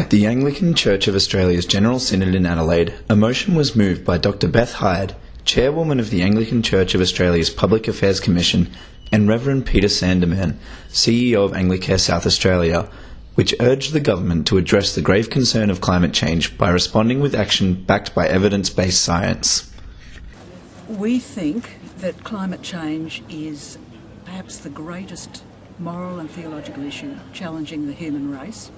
At the Anglican Church of Australia's General Synod in Adelaide, a motion was moved by Dr Beth Heyde, Chairwoman of the Anglican Church of Australia's Public Affairs Commission, and Revd Peter Sandeman, CEO of Anglicare South Australia, which urged the government to address the grave concern of climate change by responding with action backed by evidence-based science. We think that climate change is perhaps the greatest moral and theological issue challenging the human race,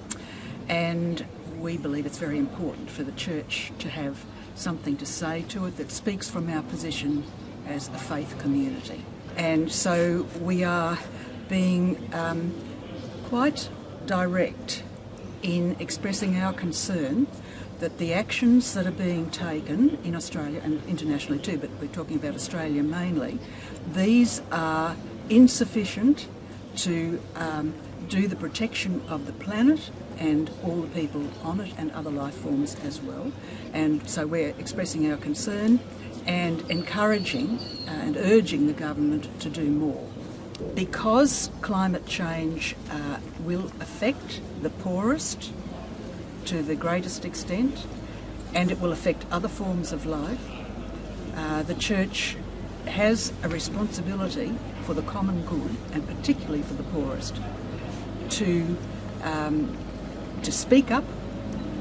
and we believe it's very important for the Church to have something to say to it that speaks from our position as a faith community. And so we are being quite direct in expressing our concern that the actions that are being taken in Australia and internationally too, but we're talking about Australia mainly, these are insufficient to do the protection of the planet and all the people on it and other life forms as well. And so we're expressing our concern and encouraging and urging the government to do more. Because climate change will affect the poorest to the greatest extent, and it will affect other forms of life, the Church has a responsibility for the common good, and particularly for the poorest, to speak up,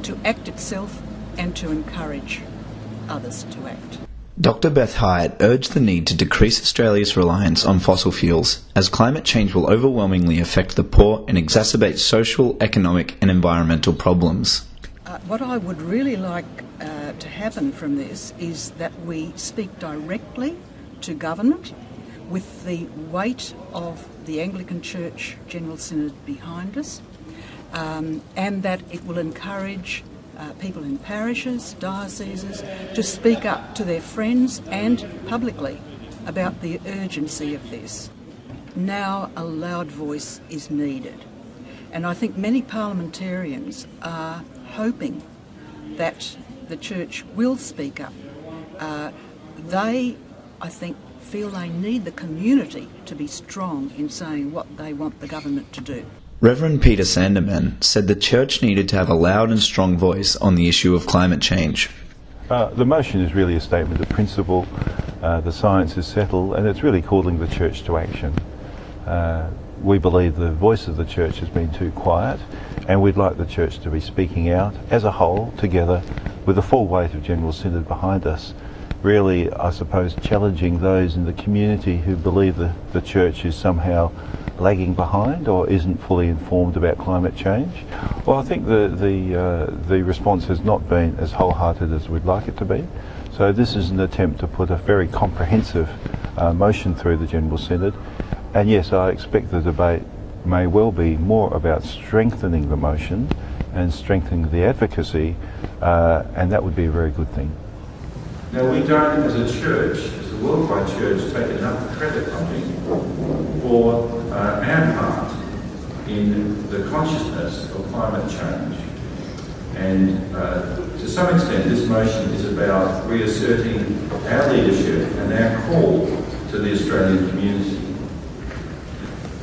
to act itself, and to encourage others to act. Dr Beth Hyatt urged the need to decrease Australia's reliance on fossil fuels, as climate change will overwhelmingly affect the poor and exacerbate social, economic and environmental problems. What I would really like to happen from this is that we speak directly to government with the weight of the Anglican Church General Synod behind us, and that it will encourage people in parishes, dioceses, to speak up to their friends and publicly about the urgency of this. Now a loud voice is needed. And I think many parliamentarians are hoping that the Church will speak up. They, I think, feel they need the community to be strong in saying what they want the government to do. Revd Peter Sandeman said the Church needed to have a loud and strong voice on the issue of climate change. The motion is really a statement of principle. The science is settled, and it's really calling the Church to action. We believe the voice of the Church has been too quiet, and we'd like the Church to be speaking out as a whole, together, with the full weight of General Synod behind us. Really, I suppose, challenging those in the community who believe the Church is somehow lagging behind or isn't fully informed about climate change. Well, I think the response has not been as wholehearted as we'd like it to be. So this is an attempt to put a very comprehensive motion through the General Synod. And yes, I expect the debate may well be more about strengthening the motion and strengthening the advocacy, and that would be a very good thing. Now, we don't, as a church, as a worldwide church, take enough credit, I think, for our part in the consciousness of climate change. And to some extent, this motion is about reasserting our leadership and our call to the Australian community.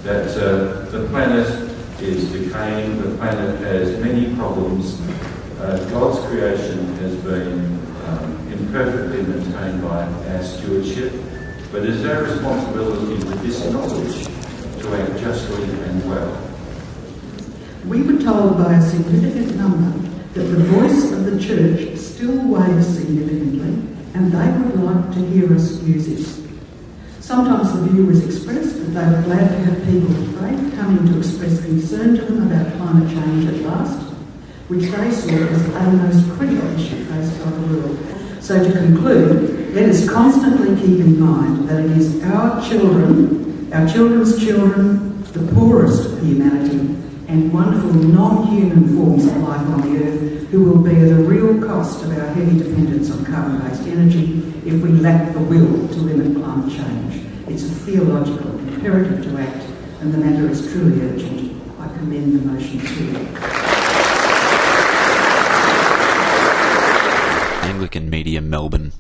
That the planet is decaying, the planet has many problems, God's creation has been imperfectly maintained by our stewardship, but it is our responsibility with this knowledge to act justly and well. We were told by a significant number that the voice of the Church still weighs significantly, and they would like to hear us use it. Sometimes the view was expressed that they were glad to have people of faith coming to express concern to them about climate change at last, which they saw as a most critical issue faced by the world. So to conclude, let us constantly keep in mind that it is our children, our children's children, the poorest of humanity, and wonderful non-human forms of life on the earth who will bear the real cost of our heavy dependence on carbon-based energy if we lack the will to limit climate change. It's a theological imperative to act, and the matter is truly urgent. I commend the motion to you. Anglican Media, Melbourne.